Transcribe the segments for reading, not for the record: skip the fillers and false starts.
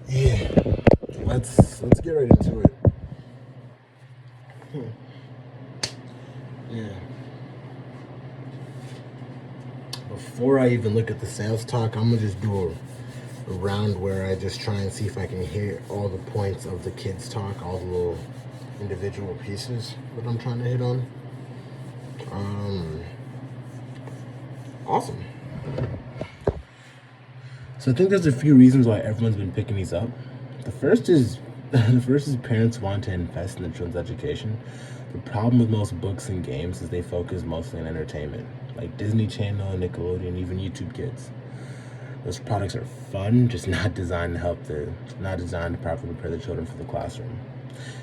Yeah, let's get right into it. Yeah. Before I even look at the sales talk, I'm gonna just do a round where I just try and see if I can hear all the points of the kids talk, all the little individual pieces that I'm trying to hit on. Um, awesome. So I think there's a few reasons why everyone's been picking these up. The first is parents want to invest in their children's education. The problem with most books and games is they focus mostly on entertainment, like Disney Channel, Nickelodeon, even YouTube Kids. Those products are fun, just not designed to properly prepare the children for the classroom.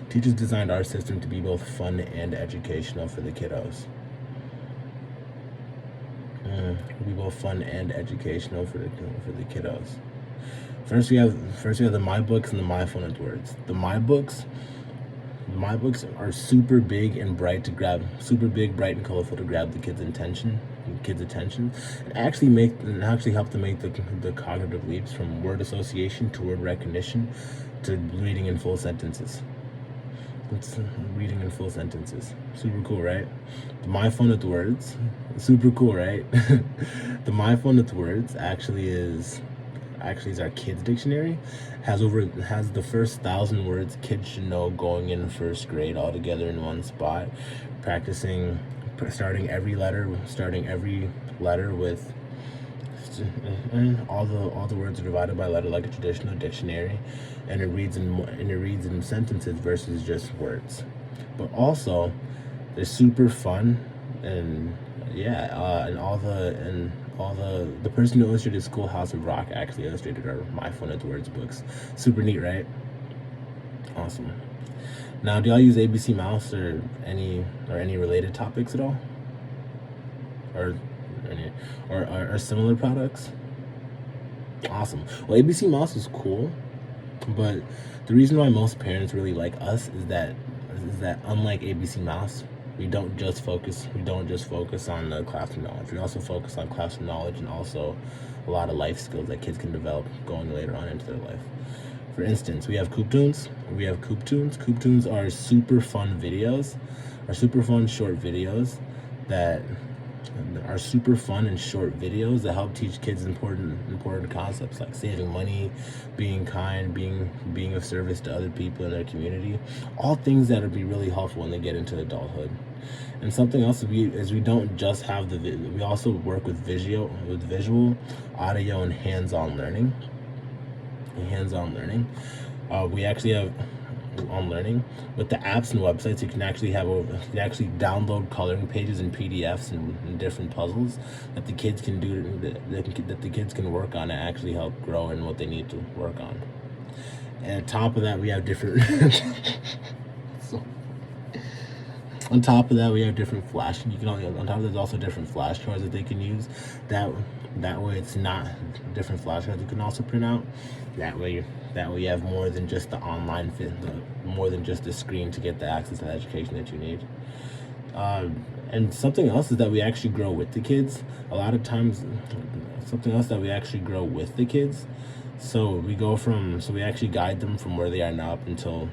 Teachers designed our system to be both fun and educational for the kiddos. Be both fun and educational for the kiddos. First we have the My Books and the My Phone with Words. The My Books are super big, bright, and colorful to grab the kids' attention. And actually help to make the cognitive leaps from word association to word recognition to reading in full sentences. Super cool, right? The My Phone with Words. Super cool, right? The My Phone with Words actually is our kids dictionary. Has the first 1,000 words kids should know going in first grade all together in one spot. Practicing starting every letter with all the words are divided by letter like a traditional dictionary, and it reads in sentences versus just words. But also, they're super fun, and the person who illustrated Schoolhouse of Rock actually illustrated our My Phone with Words books. Super neat, right? Awesome. Now, do y'all use ABC Mouse or any related topics at all, or similar products? Awesome. Well, ABC Mouse is cool, but the reason why most parents really like us is that unlike ABC Mouse, we don't just focus on the classroom knowledge. We also focus on classroom knowledge and also a lot of life skills that kids can develop going later on into their life. For instance, we have Cooptoons. Cooptoons are super fun short videos that help teach kids important concepts like saving money, being kind, being of service to other people in their community. All things that would be really helpful when they get into adulthood. And something else is we don't just have we also work with visual, audio, and hands-on learning. We actually have on learning with the apps and websites. You can actually download coloring pages and PDFs and different puzzles that the kids can do that the kids can work on and actually help grow in what they need to work on. And on top of that, we have different on top of that, we have different flash. On top of that, there's also different flashcards that they can use. That way, it's not different flashcards you can also print out. That way you have more than just the online more than just the screen to get the access to the education that you need. And something else is that we actually grow with the kids. A lot of times, So we actually guide them from where they are now up until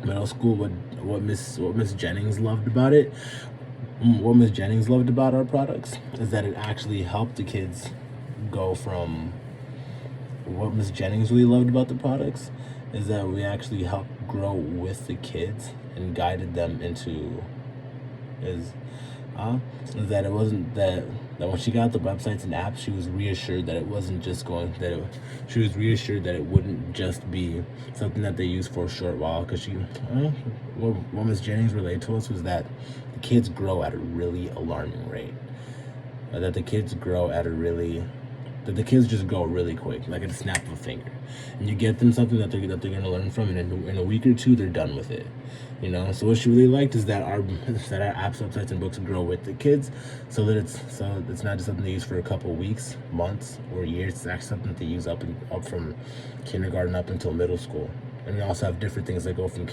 middle school. What Miss Jennings loved about it, what Miss Jennings loved about our products is that it actually helped the kids go from. What Miss Jennings really loved about the products is that we actually helped grow with the kids and guided them into that it wasn't that when she got the websites and apps, she was reassured that it wasn't just she was reassured that it wouldn't just be something that they use for a short while, because what Ms. Jennings relayed to us was that the kids grow at a really alarming rate, that the kids just go really quick, like at a snap of a finger. And you get them something that they're going to learn from, and in a week or two, they're done with it. So what she really liked is that our apps, websites, and books grow with the kids, so it's not just something they use for a couple weeks, months, or years. It's actually something that they use up from kindergarten up until middle school. And we also have different things that go from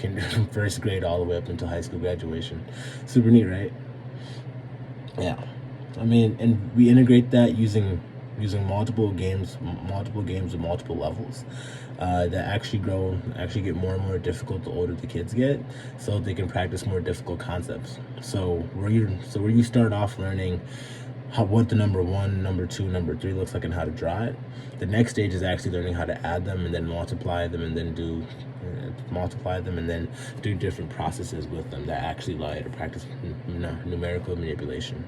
first grade all the way up until high school graduation. Super neat, right? Yeah. I mean, and we integrate that using using multiple games with multiple levels that actually get more and more difficult the older the kids get, so they can practice more difficult concepts. So where you start off learning what the number one, number two, number three looks like and how to draw it. The next stage is actually learning how to add them and then multiply them and then do different processes with them that actually allow you to practice numerical manipulation.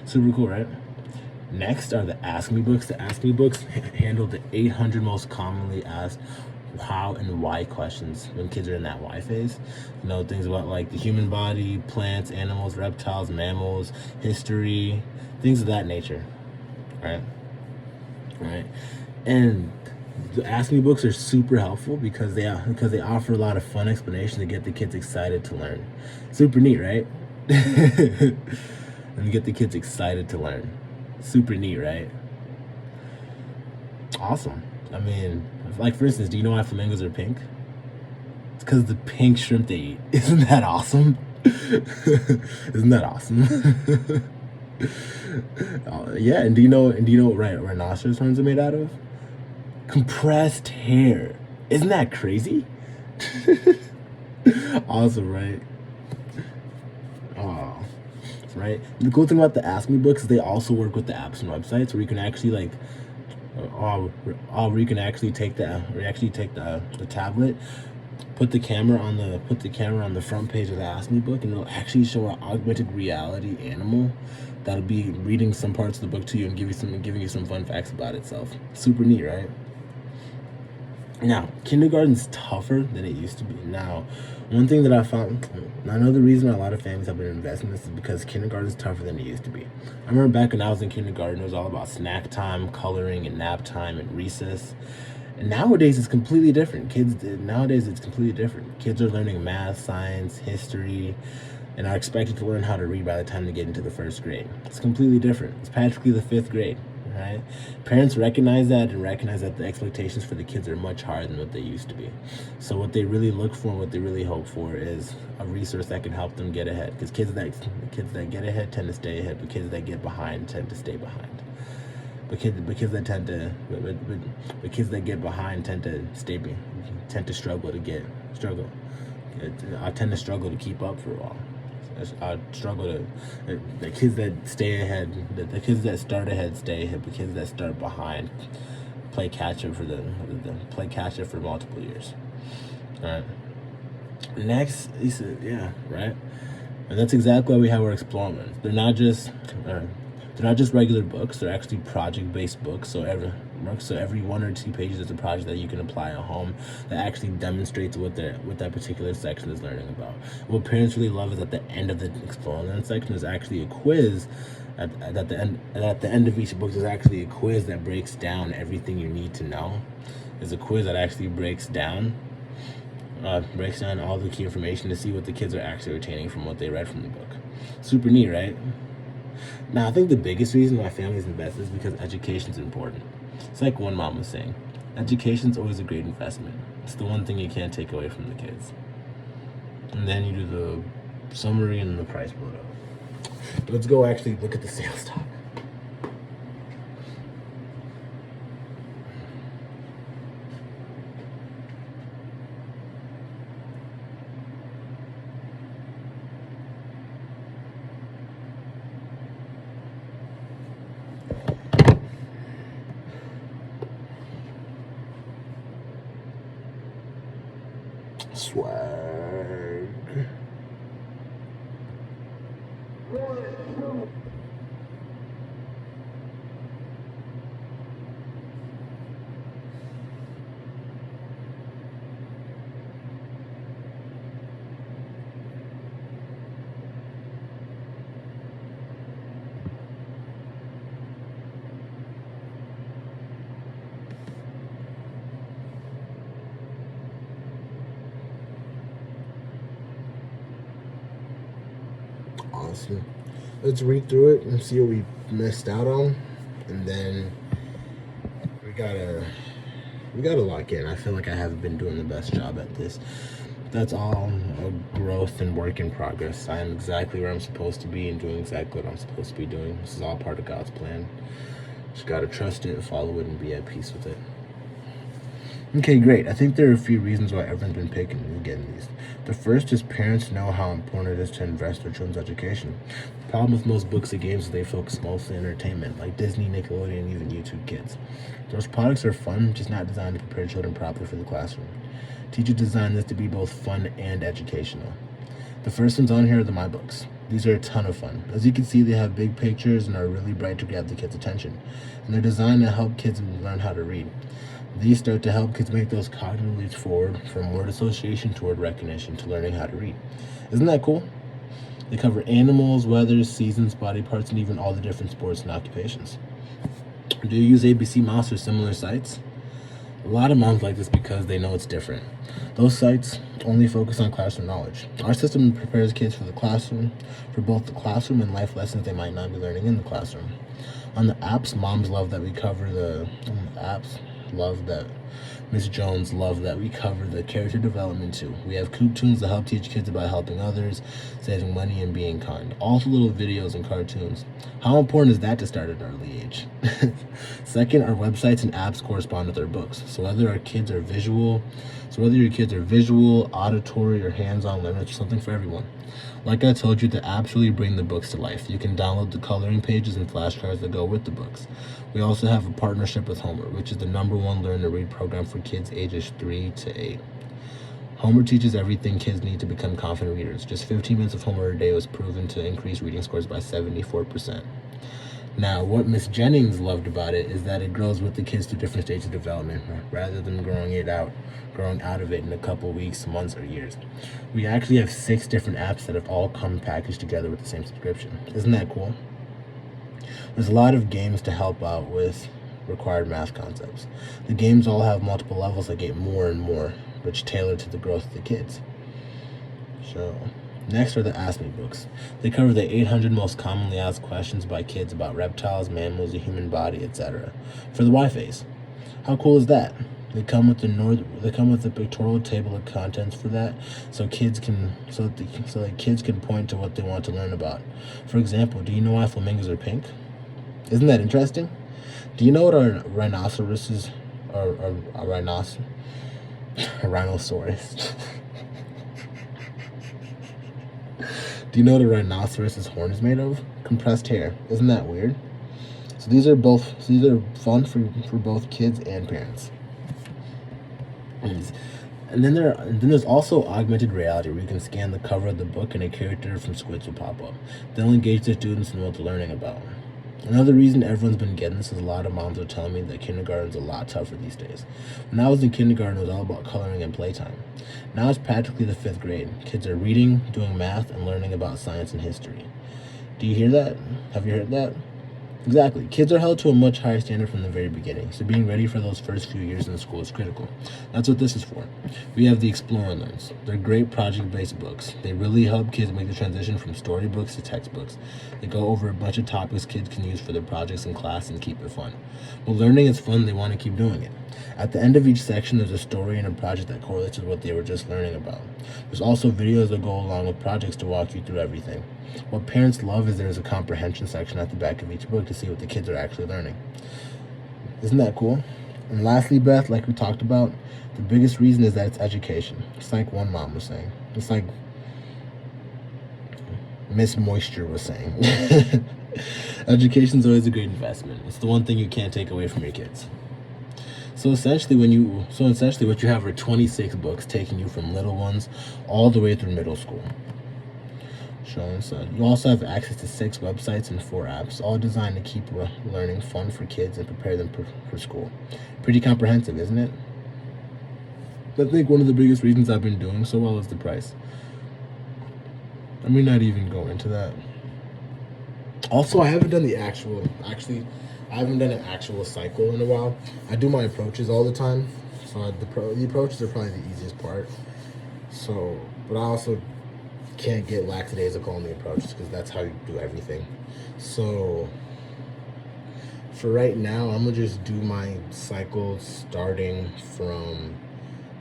Super cool, right? Next are the Ask Me books. The Ask Me books handle the 800 most commonly asked how and why questions when kids are in that why phase. Things about like the human body, plants, animals, reptiles, mammals, history, things of that nature, right? And the Ask Me books are super helpful because they offer a lot of fun explanations to get the kids excited to learn. Super neat, right? And get the kids excited to learn. Super neat, right? Awesome. I mean, like for instance, do you know why flamingos are pink? It's because of the pink shrimp they eat. Isn't that awesome? Isn't that awesome? Yeah, and do you know what rhinoceros horns are made out of? Compressed hair. Isn't that crazy? Awesome, right? Oh, right. The cool thing about the Ask Me books is they also work with the apps and websites where you can actually where you can actually take the tablet, put the camera on the front page of the Ask Me book, and it'll actually show an augmented reality animal that'll be reading some parts of the book to you and giving you some fun facts about itself. Super neat, right? Now, kindergarten's tougher than it used to be. Now, one thing that I found, another reason a lot of families have been investing in this is because kindergarten's tougher than it used to be. I remember back when I was in kindergarten, it was all about snack time, coloring, and nap time, and recess. And nowadays, it's completely different. Kids are learning math, science, history, and are expected to learn how to read by the time they get into the first grade. It's completely different. It's practically the fifth grade. Right? Parents recognize that the expectations for the kids are much higher than what they used to be. So what they really look for and what they really hope for is a resource that can help them get ahead. Because kids that get ahead tend to stay ahead, but kids that get behind tend to stay behind. But kids that get behind tend to struggle to keep up for a while. The kids that stay ahead, the kids that start ahead stay ahead. The kids that start behind play catch up for multiple years. All right. Next, right. And that's exactly why we have our Explore ones. They're not just regular books. They're actually project-based books. So every 1 or 2 pages is a project that you can apply at home that actually demonstrates what that particular section is learning about. What parents really love is at the end of the Explore Learn section is actually a quiz. At the end of each book, there's actually a quiz that breaks down everything you need to know. There's a quiz that actually breaks down all the key information to see what the kids are actually retaining from what they read from the book. Super neat, right? Now, I think the biggest reason why families invest is because education is important. It's like one mom was saying, education's always a great investment. It's the one thing you can't take away from the kids. And then you do the summary and the price below. Let's go actually look at the sales talk. Swag. Awesome. Let's read through it and see what we missed out on, and then we gotta lock in. I feel like I haven't been doing the best job at this. That's all a growth and work in progress. I am exactly where I'm supposed to be and doing exactly what I'm supposed to be doing. This is all part of God's plan. Just gotta trust it, follow it, and be at peace with it. Okay, great. I think there are a few reasons why everyone's been picking and getting these. The first is parents know how important it is to invest in their children's education. The problem with most books and games is they focus mostly on entertainment, like Disney, Nickelodeon, and even YouTube Kids. Those products are fun, just not designed to prepare children properly for the classroom. Teachers designed this to be both fun and educational. The first ones on here are the My Books. These are a ton of fun. As you can see, they have big pictures and are really bright to grab the kids' attention. And they're designed to help kids learn how to read. These start to help kids make those cognitive leaps forward from word association to word recognition to learning how to read. Isn't that cool? They cover animals, weather, seasons, body parts, and even all the different sports and occupations. Do you use ABC Mouse or similar sites? A lot of moms like this because they know it's different. Those sites only focus on classroom knowledge. Our system prepares kids for the classroom, for both the classroom and life lessons they might not be learning in the classroom. On the apps, moms love that we cover love that Miss Jones love that we cover the character development too. We have Coop Tunes that help teach kids about helping others, saving money, and being kind. All the little videos and cartoons. How important is that to start at an early age? Second, our websites and apps correspond with our books. So whether your kids are visual, auditory, or hands-on learners, there's something for everyone. Like I told you, the apps really bring the books to life. You can download the coloring pages and flashcards that go with the books. We also have a partnership with Homer, which is the #1 learn to read program for kids ages 3 to 8. Homer teaches everything kids need to become confident readers. Just 15 minutes of Homer a day was proven to increase reading scores by 74%. Now, what Miss Jennings loved about it is that it grows with the kids through different stages of development, rather than growing out of it in a couple weeks, months, or years. We actually have 6 different apps that have all come packaged together with the same subscription. Isn't that cool? There's a lot of games to help out with required math concepts. The games all have multiple levels that get more and more, which tailor to the growth of the kids. So, next are the Ask Me books. They cover the 800 most commonly asked questions by kids about reptiles, mammals, the human body, etc. For the Y-Phase. How cool is that? They come with the pictorial table of contents for that, so that kids can point to what they want to learn about. For example, do you know why flamingos are pink? Isn't that interesting? Do you know what a rhinoceros Do you know what a rhinoceros's horn is made of? Compressed hair. Isn't that weird? So these are fun for both kids and parents. And then there's also augmented reality, where you can scan the cover of the book and a character from Squids will pop up. They'll engage the students in what they're learning about. Another reason everyone's been getting this is a lot of moms are telling me that kindergarten's a lot tougher these days. When I was in kindergarten, it was all about coloring and playtime. Now it's practically the 5th grade. Kids are reading, doing math, and learning about science and history. Do you hear that? Have you heard that? Exactly. Kids are held to a much higher standard from the very beginning, so being ready for those first few years in the school is critical. That's what this is for. We have the Explore and Learns. They're great project-based books. They really help kids make the transition from storybooks to textbooks. They go over a bunch of topics kids can use for their projects in class and keep it fun. While learning is fun, they want to keep doing it. At the end of each section, there's a story and a project that correlates with what they were just learning about. There's also videos that go along with projects to walk you through everything. What parents love is there's a comprehension section at the back of each book to see what the kids are actually learning. Isn't that cool? And lastly, Beth, like we talked about, the biggest reason is that it's education. It's like one mom was saying. It's like Miss Moisture was saying. Education's always a great investment. It's the one thing you can't take away from your kids. So essentially what you have are 26 books taking you from little ones all the way through middle school. You also have access to 6 websites and 4 apps, all designed to keep learning fun for kids and prepare them for school. Pretty comprehensive, isn't it? I think one of the biggest reasons I've been doing so well is the price. I may not even go into that. Also, I haven't done an actual cycle in a while. I do my approaches all the time, so the approaches are probably the easiest part. So, but I also can't get lackadaisical on the approaches because that's how you do everything. So, for right now, I'm gonna just do my cycle starting from,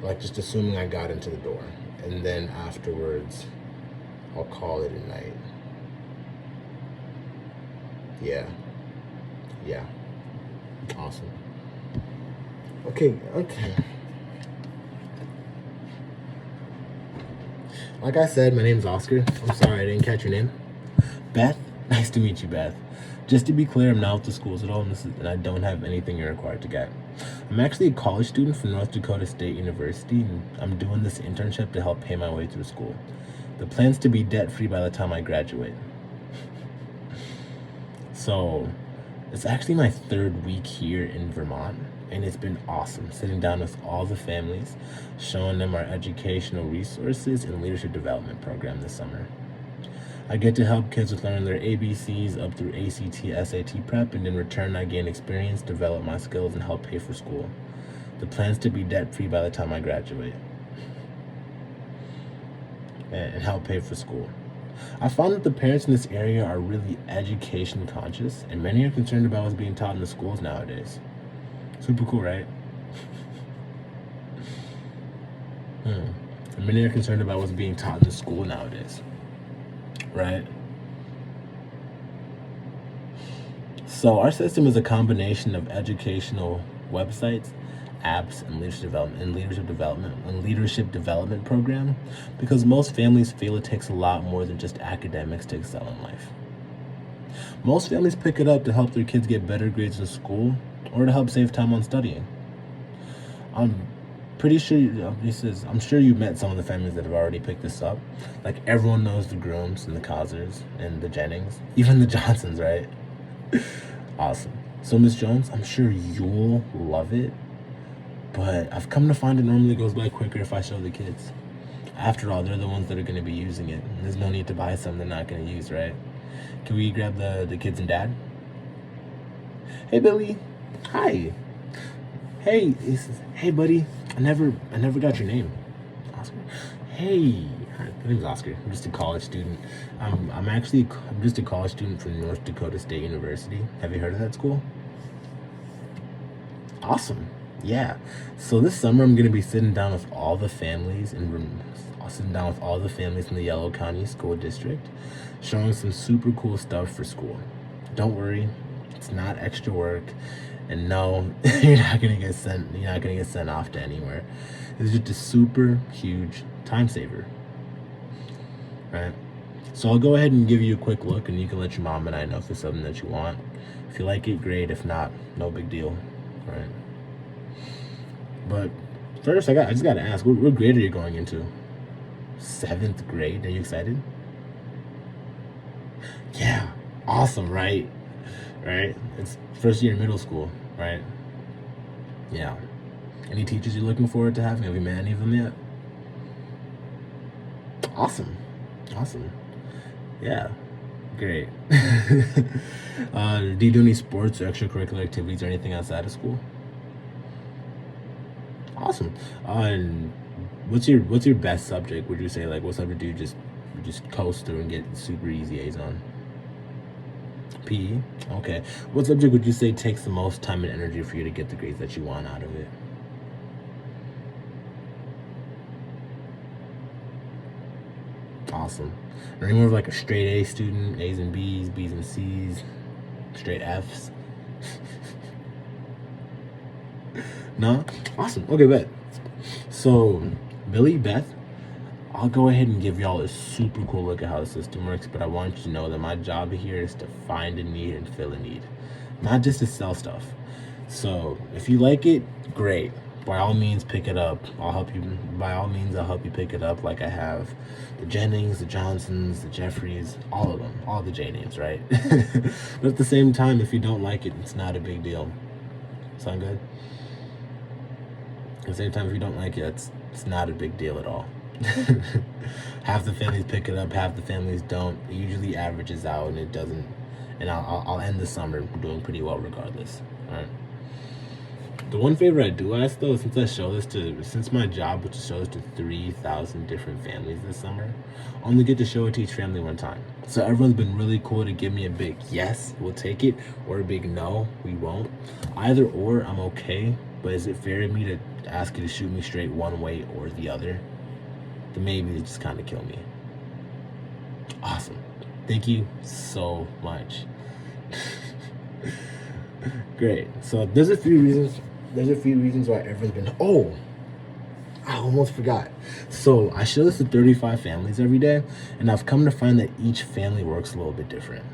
like, just assuming I got into the door, and then afterwards, I'll call it a night. Yeah. Awesome. Okay. Like I said, my name's Oscar. I'm sorry I didn't catch your name. Beth? Nice to meet you, Beth. Just to be clear, I'm not with the schools at all, and I don't have anything you're required to get. I'm actually a college student from North Dakota State University, and I'm doing this internship to help pay my way through school. The plan's to be debt-free by the time I graduate. So, it's actually my third week here in Vermont, and it's been awesome sitting down with all the families, showing them our educational resources and leadership development program this summer. I get to help kids with learning their ABCs up through ACT, SAT prep, and in return I gain experience, develop my skills, and help pay for school. The plan's to be debt-free by the time I graduate and help pay for school. I found that the parents in this area are really education conscious, and many are concerned about what's being taught in the schools nowadays. Super cool, right? And many are concerned about what's being taught in the school nowadays, right? So our system is a combination of educational websites, apps, and leadership development program, because most families feel it takes a lot more than just academics to excel in life. Most families pick it up to help their kids get better grades in school or to help save time on studying. I'm pretty sure I'm sure you've met some of the families that have already picked this up. Like everyone knows the Grooms and the Causers and the Jennings, even the Johnsons, right? Awesome. So Miss Jones, I'm sure you'll love it, but I've come to find it normally goes by quicker if I show the kids. After all, they're the ones that are going to be using it. There's no need to buy something they're not going to use, right? Can we grab the kids and dad? Hey, Billy. Hi. Hey, hey, buddy. I never got your name. Oscar. Hey. Hi, my name's Oscar. I'm just a college student. I'm just a college student from North Dakota State University. Have you heard of that school? Awesome. Yeah. So this summer I'm gonna be sitting down with all the families in the Yellow County School District, showing some super cool stuff for school. Don't worry, it's not extra work, and no, you're not gonna get sent off to anywhere. It's just a super huge time saver. Right? So I'll go ahead and give you a quick look, and you can let your mom and I know if it's something that you want. If you like it, great. If not, no big deal. Right? But first, I just gotta ask, what grade are you going into? 7th grade? Are you excited? Yeah, awesome, right? Right? It's first year in middle school, right? Yeah. Any teachers you're looking forward to having? Have you met any of them yet? Awesome. Yeah, great. Do you do any sports or extracurricular activities or anything outside of school? Awesome. And what's your best subject? Would you say, like, what subject do you just coast through and get super easy A's on? PE? Okay. What subject would you say takes the most time and energy for you to get the grades that you want out of it? Awesome. Are you more of like a straight A student, A's and B's, B's and C's, straight F's? No? Awesome. Okay, bet. So, Billy, Beth, I'll go ahead and give y'all a super cool look at how the system works, but I want you to know that my job here is to find a need and fill a need, not just to sell stuff. So, if you like it, great. By all means, pick it up. I'll help you pick it up, like I have the Jennings, the Johnsons, the Jeffries, all of them, all the J names, right? But at the same time, if you don't like it, it's not a big deal. Sound good? At the same time, if you don't like it, it's not a big deal at all. Half the families pick it up, half the families don't. It usually averages out, and it doesn't. And I'll end the summer doing pretty well regardless. All right. The one favor I do ask, though, since my job was to show this to 3,000 different families this summer, I only get to show it to each family one time. So everyone's been really cool to give me a big yes, we'll take it, or a big no, we won't. Either or, I'm okay, but is it fair of me to ask you to shoot me straight one way or the other? The maybe just kind of kill me. Awesome. Thank you so much. Great. So there's a few reasons. There's a few reasons why everyone's been. Oh, I almost forgot. So I show this to 35 families every day, and I've come to find that each family works a little bit different,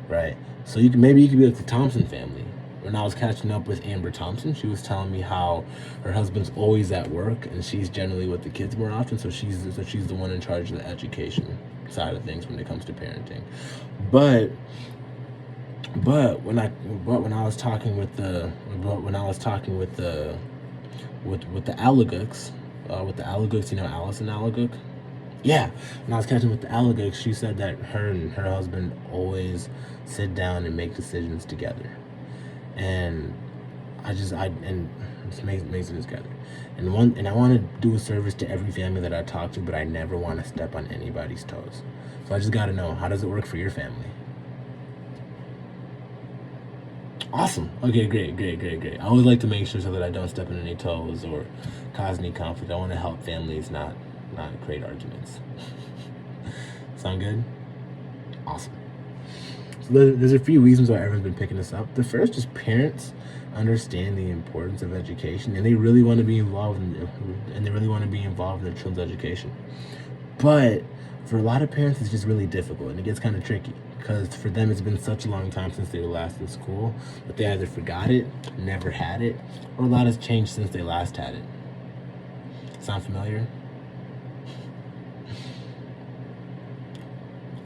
right? So you could be like the Thompson family. When I was catching up with Amber Thompson, she was telling me how her husband's always at work, and she's generally with the kids more often. So she's the one in charge of the education side of things when it comes to parenting. But when I was talking with the Allagooks, with the Allagooks, you know, Allison Allagook. Yeah, when I was catching with the Allagooks, she said that her and her husband always sit down and make decisions together, and it just makes it together. And I want to do a service to every family that I talk to, but I never want to step on anybody's toes. So I just got to know, how does it work for your family? Awesome. Okay, great. I always like to make sure so that I don't step on any toes or cause any conflict. I want to help families not create arguments. Sound good? Awesome. So there's a few reasons why everyone's been picking this up. The first is parents understand the importance of education, and they really want to be involved in their children's education. But for a lot of parents, it's just really difficult, and it gets kind of tricky because for them, it's been such a long time since they were last in school that they either forgot it, never had it, or a lot has changed since they last had it. Sound familiar?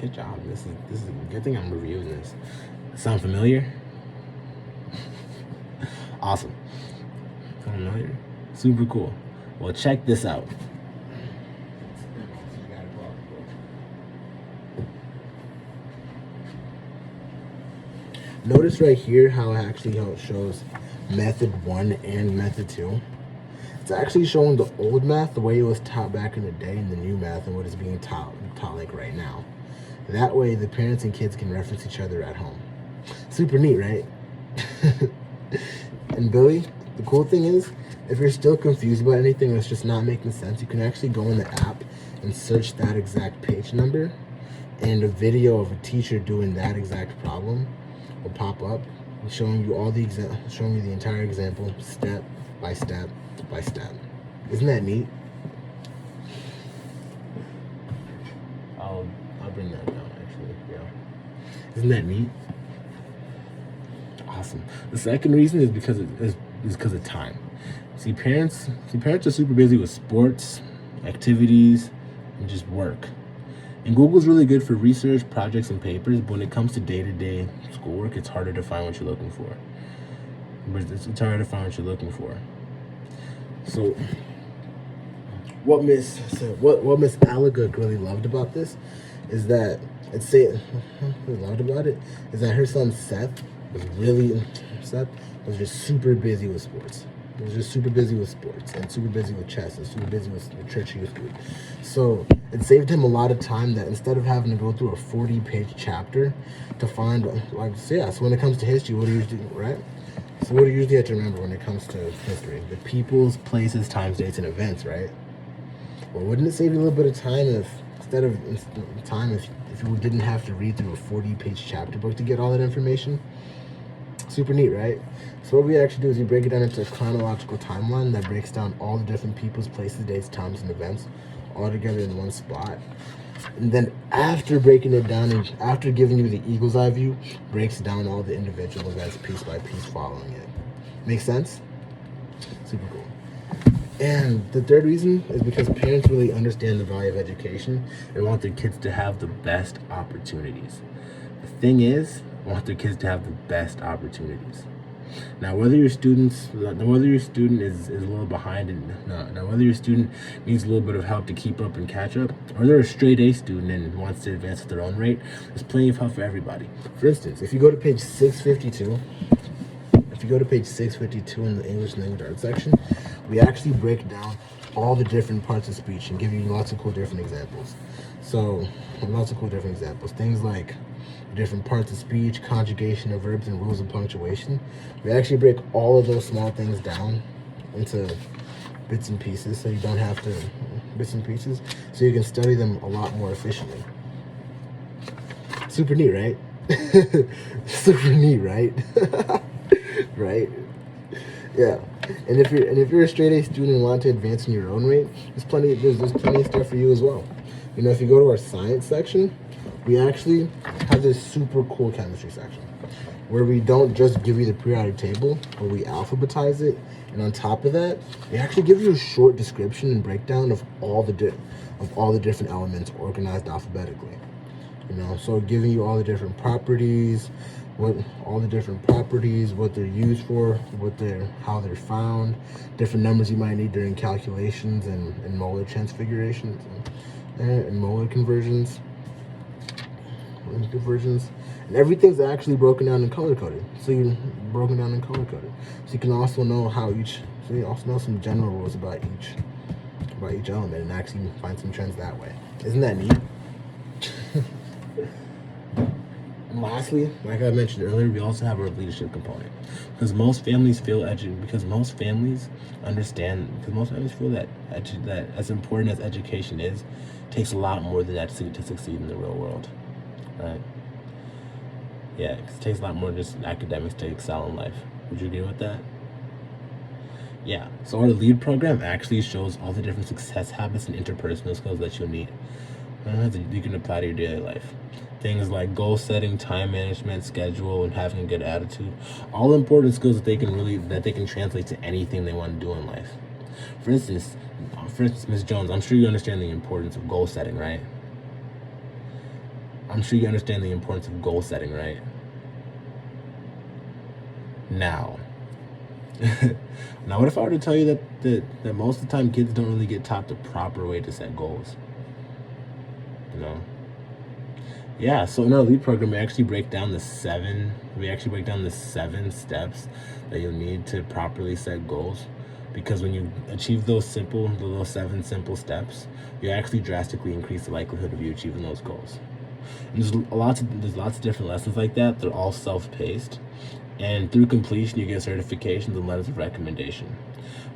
Good job. This is a good thing I'm reviewing this. Sound familiar? Awesome. Sound familiar? Super cool. Well, check this out. Notice right here how it shows method 1 and method 2. It's actually showing the old math, the way it was taught back in the day, and the new math and what is being taught like right now. That way the parents and kids can reference each other at home. Super neat, right? And Billy, the cool thing is, if you're still confused about anything that's just not making sense, you can actually go in the app and search that exact page number, and a video of a teacher doing that exact problem will pop up and showing you the entire example step by step by step. Isn't that neat? I'll bring that down actually. Yeah. Isn't that neat? Awesome. The second reason is because of time. See, parents are super busy with sports, activities, and just work. And Google's really good for research, projects, and papers, but when it comes to day-to-day schoolwork, it's harder to find what you're looking for. It's harder to find what you're looking for. So, what Miss Allagook really loved about this is that her son Seth was just super busy with sports. He was just super busy with sports and super busy with chess and super busy with the church youth group. So it saved him a lot of time that instead of having to go through a 40-page chapter to find, so when it comes to history, what do you do, right? So what do you usually have to remember when it comes to history? The peoples, places, times, dates, and events, right? Well, wouldn't it save you a little bit of time if you didn't have to read through a 40-page chapter book to get all that information? Super neat, right? So what we actually do is we break it down into a chronological timeline that breaks down all the different peoples, places, dates, times, and events all together in one spot. And then after breaking it down and after giving you the eagle's eye view, breaks down all the individual events piece by piece following it. Make sense? Super cool. And the third reason is because parents really understand the value of education and want their kids to have the best opportunities. The thing is, want their kids to have the best opportunities. Now, whether your student is a little behind, whether your student needs a little bit of help to keep up and catch up, or they're a straight A student and wants to advance at their own rate, there's plenty of help for everybody. For instance, if you go to page 652 in the English language arts section, we actually break down all the different parts of speech and give you lots of cool different examples. Things like different parts of speech, conjugation of verbs, and rules of punctuation. We actually break all of those small things down into bits and pieces so you can study them a lot more efficiently. Super neat, right? Super neat, right? Right? Yeah. And if you're a straight A student and want to advance in your own rate, there's plenty of stuff for you as well. You know, if you go to our science section, we actually have this super cool chemistry section where we don't just give you the periodic table, but we alphabetize it, and on top of that, we actually give you a short description and breakdown of all the different elements organized alphabetically. You know, so giving you all the different properties, what they're used for, how they're found, different numbers you might need during calculations and molar transfigurations and molar conversions. And everything's actually broken down and color coded. So you can also know some general rules about each element and actually find some trends that way. Isn't that neat? And lastly, like I mentioned earlier, we also have our leadership component. Because most families feel because most families feel that as important as education is, it takes a lot more than that to succeed in the real world. Right? Yeah, it takes a lot more than just academics to excel in life. Would you agree with that? Yeah. So our LEAD program actually shows all the different success habits and interpersonal skills that you'll need. That you can apply to your daily life. Things like goal setting, time management, schedule, and having a good attitude. All important skills that they can translate to anything they want to do in life. For instance, Ms. Jones, I'm sure you understand the importance of goal setting, right? Now, now, what if I were to tell you that most of the time kids don't really get taught the proper way to set goals? You know? Yeah, so in our LEAD program, we actually break down the seven steps that you'll need to properly set goals. Because when you achieve those 7 simple steps, you actually drastically increase the likelihood of you achieving those goals. And there's lots of different lessons like that. They're all self-paced, and through completion, you get certifications and letters of recommendation,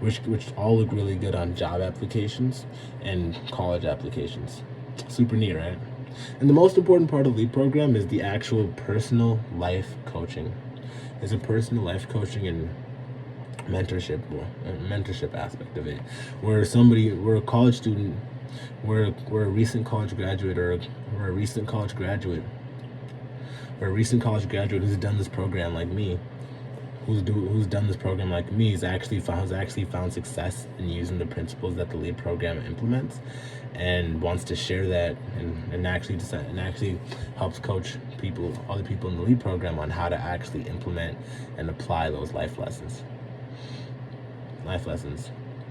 which all look really good on job applications and college applications. Super neat, right? And the most important part of the LEAD program is the actual personal life coaching. There's a personal life coaching and mentorship aspect of it, where we're a college student, we're a recent college graduate, or we're a recent college graduate who's done this program like me, has actually found success in using the principles that the LEAD program implements, and wants to share that and actually helps coach other people in the LEAD program on how to actually implement and apply those life lessons.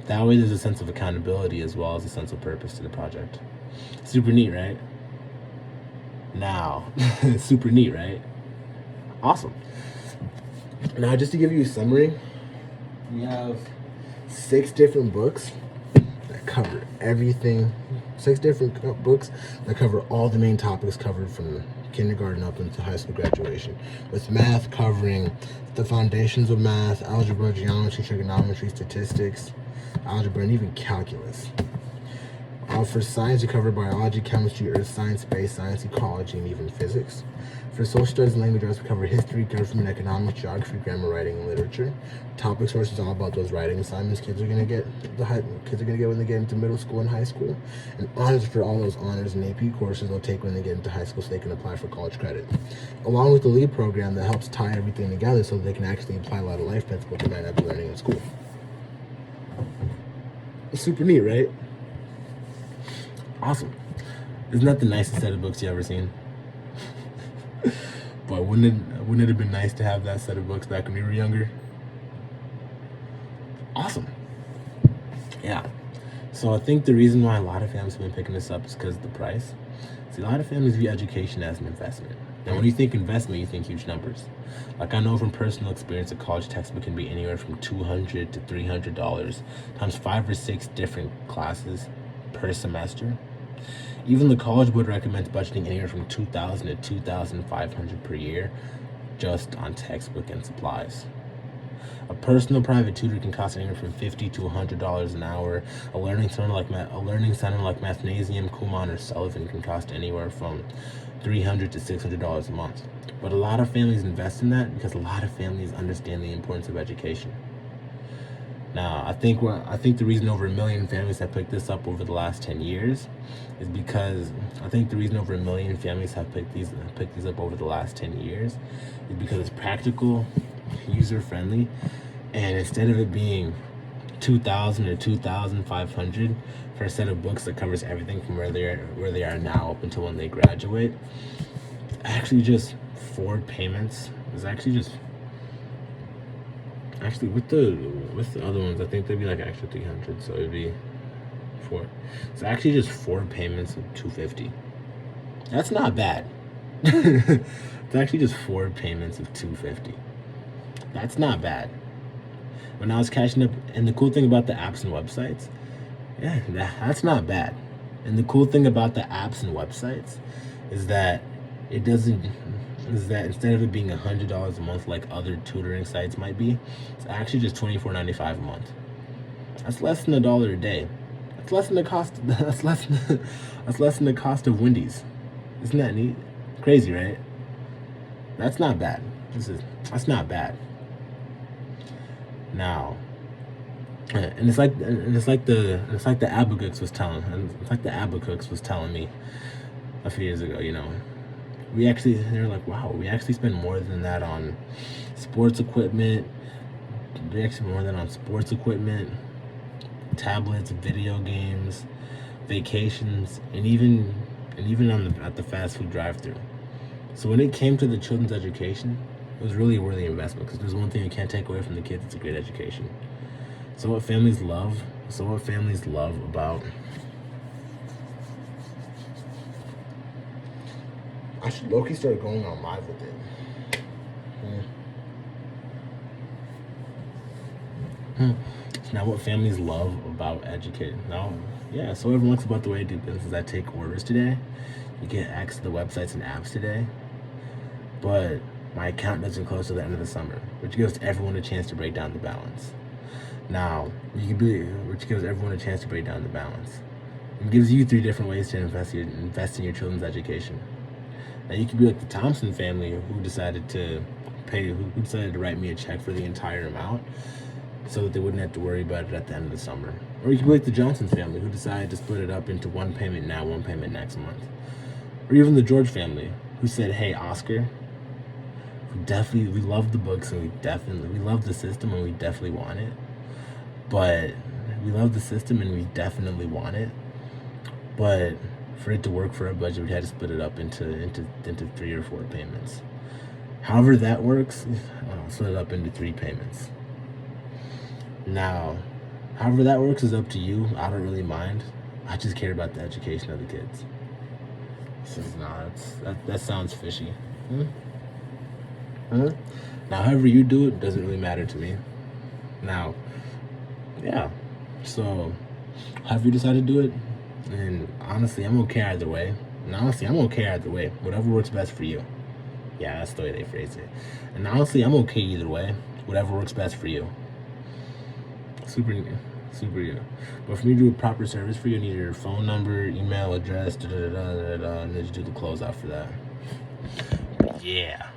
That way there's a sense of accountability as well as a sense of purpose to the project. Super neat, right? Now, super neat, right? Awesome. Now, just to give you a summary, we have 6 different books that cover everything. 6 different books that cover all the main topics covered from kindergarten up into high school graduation, with math covering the foundations of math, algebra, geometry, trigonometry, statistics, algebra, and even calculus. For science, we cover biology, chemistry, earth science, space science, ecology, and even physics. For social studies and language arts, we cover history, government, economics, geography, grammar, writing, and literature. Topic sources all about those writing assignments kids are gonna get when they get into middle school and high school, and honors for all those honors and AP courses they'll take when they get into high school, so they can apply for college credit. Along with the LEAD program that helps tie everything together, so they can actually apply a lot of life principles they might not be learning in school. It's super neat, right? Awesome. Isn't that the nicest set of books you ever seen? But wouldn't it have been nice to have that set of books back when we were younger? Awesome. Yeah. So I think the reason why a lot of families have been picking this up is because of the price. See, a lot of families view education as an investment. And when you think investment, you think huge numbers. Like, I know from personal experience, a college textbook can be anywhere from $200 to $300 times 5 or 6 different classes per semester. Even the College Board recommends budgeting anywhere from $2,000 to $2,500 per year just on textbook and supplies. A personal private tutor can cost anywhere from $50 to $100 an hour. A learning center like Mathnasium, Kumon, or Sullivan can cost anywhere from $300 to $600 a month. But a lot of families invest in that because a lot of families understand the importance of education. Now, I think the reason over 1 million families have picked this up over the last 10 years is because it's practical, user friendly, and instead of it being $2,000 or $2,500 for a set of books that covers everything from where they are now up until when they graduate, actually just 4 payments is actually with the other ones, I think they'd be like extra $300, so it'd be 4. So actually just 4 payments of $250. That's not bad. It's actually just 4 payments of $250. That's not bad. When I was catching up, and the cool thing about the apps and websites, that's not bad. And the cool thing about the apps and websites is that instead of it being $100 a month like other tutoring sites might be, it's actually just $24.95 a month. That's less than $1 a day. That's less than the cost. That's less than the cost of Wendy's. Isn't that neat? Crazy, right? That's not bad. That's not bad. Now, and it's like the Abacooks was telling me a few years ago. They're like, wow, we actually spend more than that on sports equipment. Tablets, video games, vacations, and even at the fast food drive-thru. So when it came to the children's education, it was really a worthy investment because there's one thing you can't take away from the kids: it's a great education. So what families love about. I should low-key start going on live with it. Now, what families love about educating. So everyone looks about the way I do business is I take orders today. You get access to the websites and apps today. But my account doesn't close till the end of the summer, which gives everyone a chance to break down the balance. Which gives everyone a chance to break down the balance. It gives you 3 different ways to invest in your children's education. Now you could be like the Thompson family who decided to write me a check for the entire amount so that they wouldn't have to worry about it at the end of the summer. Or you could be like the Johnson family who decided to split it up into 1 payment now, 1 payment next month. Or even the George family who said, hey, Oscar, we love the books and we love the system and we definitely want it. But for it to work for our budget, we had to split it up into 3 or 4 payments. However that works, split it up into 3 payments. Now, however that works is up to you. I don't really mind. I just care about the education of the kids. That sounds fishy. Now, however you do it doesn't really matter to me. Now, yeah. So, however you decide to do it, and honestly, I'm okay either way. Whatever works best for you. Yeah, that's the way they phrase it. And honestly, I'm okay either way. Whatever works best for you. Super you. But for me to do a proper service for you, I need your phone number, email address, and then you do the closeout for that. Yeah.